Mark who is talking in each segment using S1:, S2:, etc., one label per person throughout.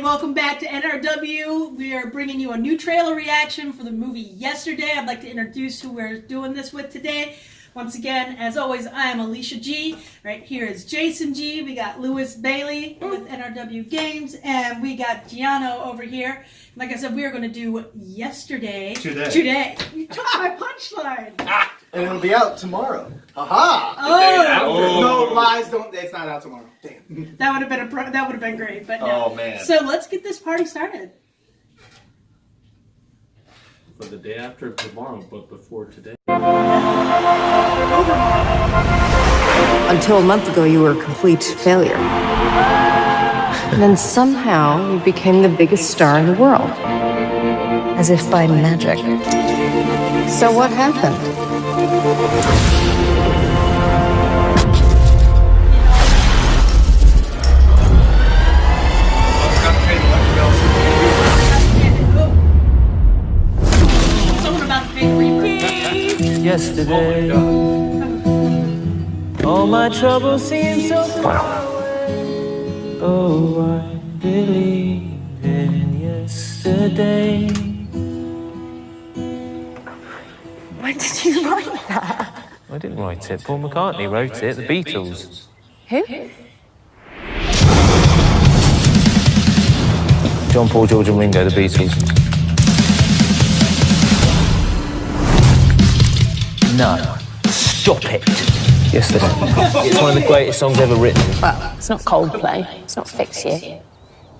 S1: Welcome back to NRW. We are bringing you a new trailer reaction for the movie Yesterday. I'd like to introduce who we're doing this with today. Once again, as always, I am Alicia G. Right here is Jason G. We got Lewis Bailey with NRW Games, and we got Giano over here. Like I said, we are going to do Yesterday. Today. You took my punchline.
S2: And it'll be out tomorrow. Aha!
S1: Oh!
S2: No lies, don't. It's not out tomorrow. Damn.
S1: That would have been great, but no.
S2: Oh man!
S1: So let's get this party started.
S3: For the day after tomorrow, but before today.
S4: Until a month ago, you were a complete failure. And then somehow you became the biggest star in the world, as if by magic. So what happened?
S5: Yesterday, all my troubles seem so far away. Oh, I believe in yesterday.
S4: When did you write that?
S5: I didn't write it. Paul McCartney wrote it. The Beatles.
S4: Who?
S5: John, Paul, George and Ringo, the Beatles. No. Stop it. Yesterday. It's one of the greatest songs ever written.
S4: Well, it's not Coldplay. It's not Fix You.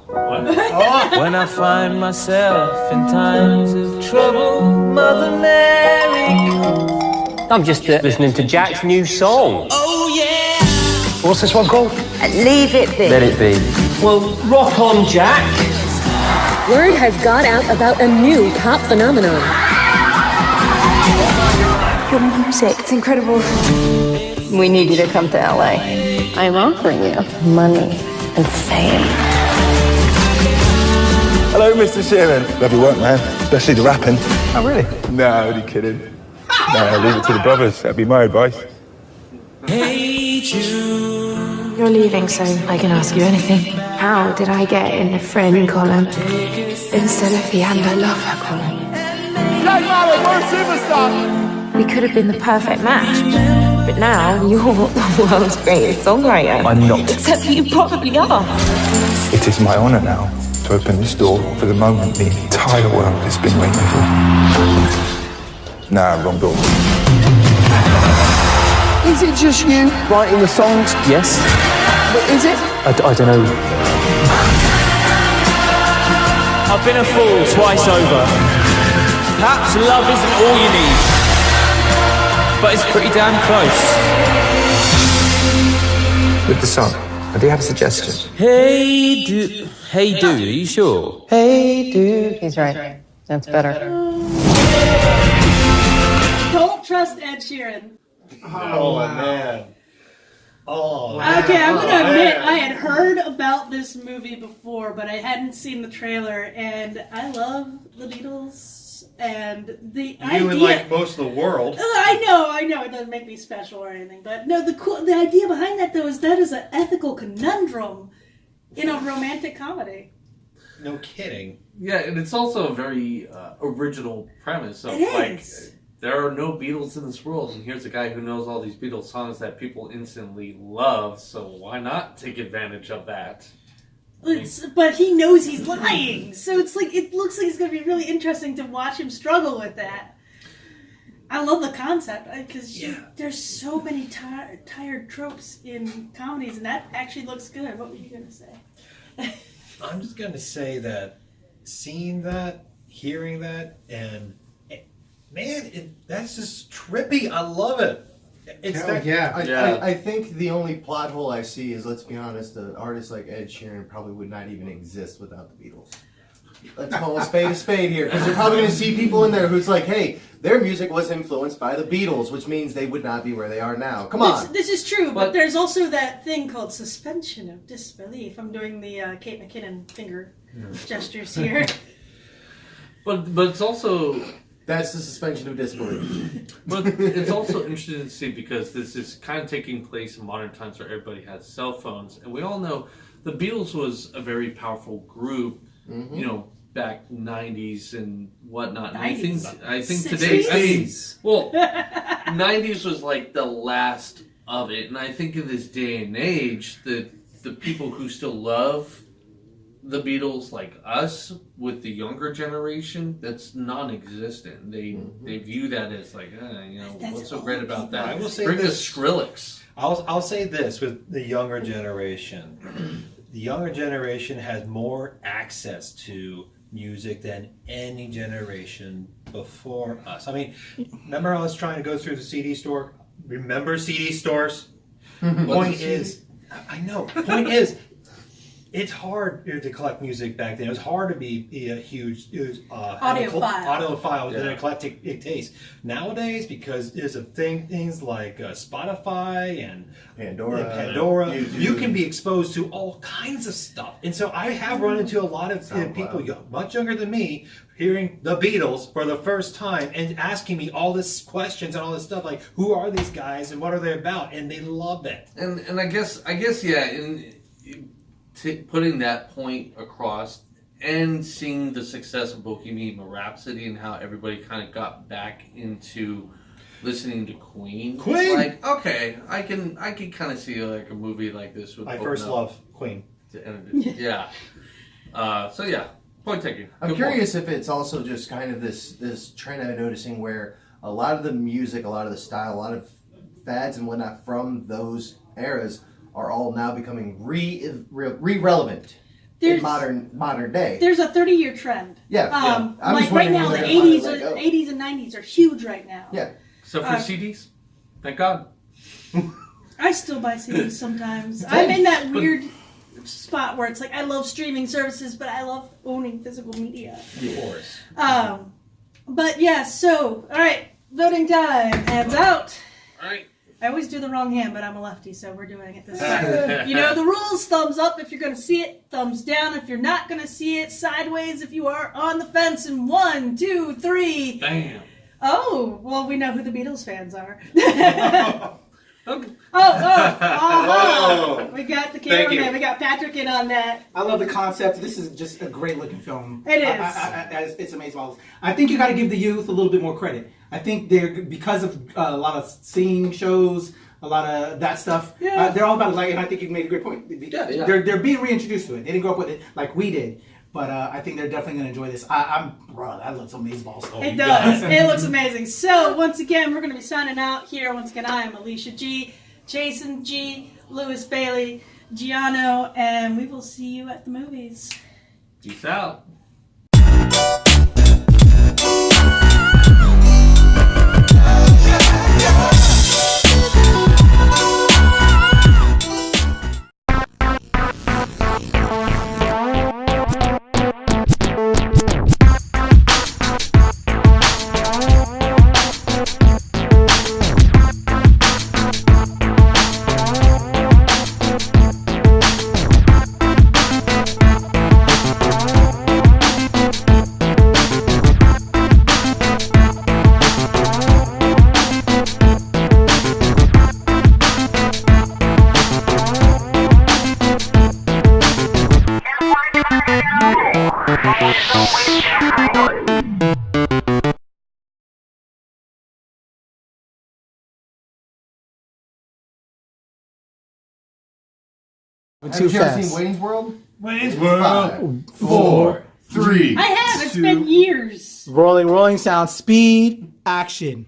S5: When I find myself in times of trouble, Mother Mary comes.
S6: I'm just listening to Jack's new song.
S5: Oh, yeah!
S6: What's this one called?
S4: Leave It Be.
S5: Let it be.
S6: Well, rock on, Jack.
S7: Word has got out about a new pop phenomenon.
S4: Your music, it's incredible. We need you to come to LA. I'm offering you money and fame.
S8: Hello, Mr. Sheeran. Love your work, man. Especially the rapping.
S5: Oh, really?
S8: No, only kidding. No, leave it to the brothers. That'd be my advice.
S5: Hey, Jude.
S9: You're leaving, so I can ask you anything. How did I get in the friend column instead of the and I love her column?
S8: We're a superstar.
S9: We could have been the perfect match, but now you're the world's greatest songwriter.
S8: I'm not.
S9: Except that you probably are.
S8: It is my honour now to open this door for the moment the entire world has been waiting for. Nah, wrong door.
S6: Is it just you writing the songs?
S5: Yes?
S6: But is it?
S5: I don't know. I've been a fool twice over. Perhaps love isn't all you need. But it's pretty damn close.
S8: With the song, I do have a suggestion.
S5: Hey, dude. Hey, dude, are you sure?
S4: Hey, dude. He's right. That's better.
S1: Don't trust Ed Sheeran.
S2: Oh man. Oh.
S1: Okay, I'm gonna admit I had heard about this movie before, but I hadn't seen the trailer, and I love the Beatles. And the idea,
S2: You and like most of the world.
S1: I know, it doesn't make me special or anything, but no, the idea behind that though is that is an ethical conundrum in a romantic comedy.
S2: No kidding.
S3: Yeah, and it's also a very original premise of like there are no Beatles in this world, and here's a guy who knows all these Beatles songs that people instantly love, so why not take advantage of that?
S1: But he knows he's lying, so it's like it looks like it's going to be really interesting to watch him struggle with that. I love the concept because there's so many tired tropes in comedies, and that actually looks good. What were you going to say?
S2: I'm just going to say that seeing that, hearing that, and man, that's just trippy. I love it. It's
S10: I think the only plot hole I see is, let's be honest, an artist like Ed Sheeran probably would not even exist without the Beatles. Let's call a spade here, because you're probably going to see people in there who's like, hey, their music was influenced by the Beatles, which means they would not be where they are now. Come on.
S1: This is true, but there's also that thing called suspension of disbelief. I'm doing the Kate McKinnon finger gestures here.
S3: But it's also
S10: That's the suspension of disbelief.
S3: But it's also interesting to see because this is kind of taking place in modern times where everybody has cell phones, and we all know the Beatles was a very powerful group, you know, back '90s and whatnot. And I think today, I mean, well, '90s was like the last of it, and I think in this day and age, the people who still love the Beatles, like us, with the younger generation, that's non-existent. They view that as like, you know, what's so great about that?
S2: I will say
S3: Bring
S2: this.
S3: us Skrillex.
S2: I'll say this with the younger generation. The younger generation has more access to music than any generation before us. I mean, remember I was trying to go through the CD store? Remember CD stores? Point is, it's hard to collect music back then. It was hard to be a huge audiophile with an eclectic taste. Nowadays, because there's things like Spotify and Pandora, you can be exposed to all kinds of stuff. And so I have run into a lot of people much younger than me hearing the Beatles for the first time and asking me all this questions and all this stuff like, who are these guys and what are they about? And they love it.
S3: And I guess yeah. Putting that point across and seeing the success of Bohemian Rhapsody and how everybody kind of got back into listening to Queen. Like, okay, I can kind of see like a movie like this with
S2: my first love, Queen.
S3: Yeah. So yeah, point taken.
S10: I'm curious if it's also just kind of this trend I'm noticing where a lot of the music, a lot of the style, a lot of fads and whatnot from those eras are all now becoming relevant in modern day.
S1: There's a 30-year trend.
S10: Yeah.
S1: Like right now, the 80s and 90s are huge right now.
S10: Yeah.
S3: So for CDs, thank God.
S1: I still buy CDs sometimes. I'm in that weird spot where it's like I love streaming services, but I love owning physical media.
S2: Of course.
S1: But yeah, so all right, voting time. Hands out.
S3: All right.
S1: I always do the wrong hand, but I'm a lefty, so we're doing it this time. You know the rules. Thumbs up if you're going to see it. Thumbs down if you're not going to see it. Sideways if you are on the fence. And 1, 2, 3.
S3: Bam.
S1: Oh, well, we know who the Beatles fans are.
S3: Okay.
S1: We got the cameraman. We got Patrick in on that.
S11: I love the concept. This is just a great looking film.
S1: It is.
S11: It's amazing. I think you got to give the youth a little bit more credit. I think they're, because of a lot of singing shows, a lot of that stuff.
S1: Yeah.
S11: They're all about it. Like, and I think you made a great point. They're being reintroduced to it. They didn't grow up with it like we did. But I think they're definitely going to enjoy this. That looks amazing.
S1: It does. It looks amazing. So, once again, we're going to be signing out here. Once again, I am Alicia G, Jason G, Lewis Bailey, Giano, and we will see you at the movies.
S3: Peace out.
S10: Have you ever seen Wayne's World?
S2: Wayne's World.
S10: 5, 4, 3.
S1: I have. It's been years.
S11: Rolling sound, speed, action.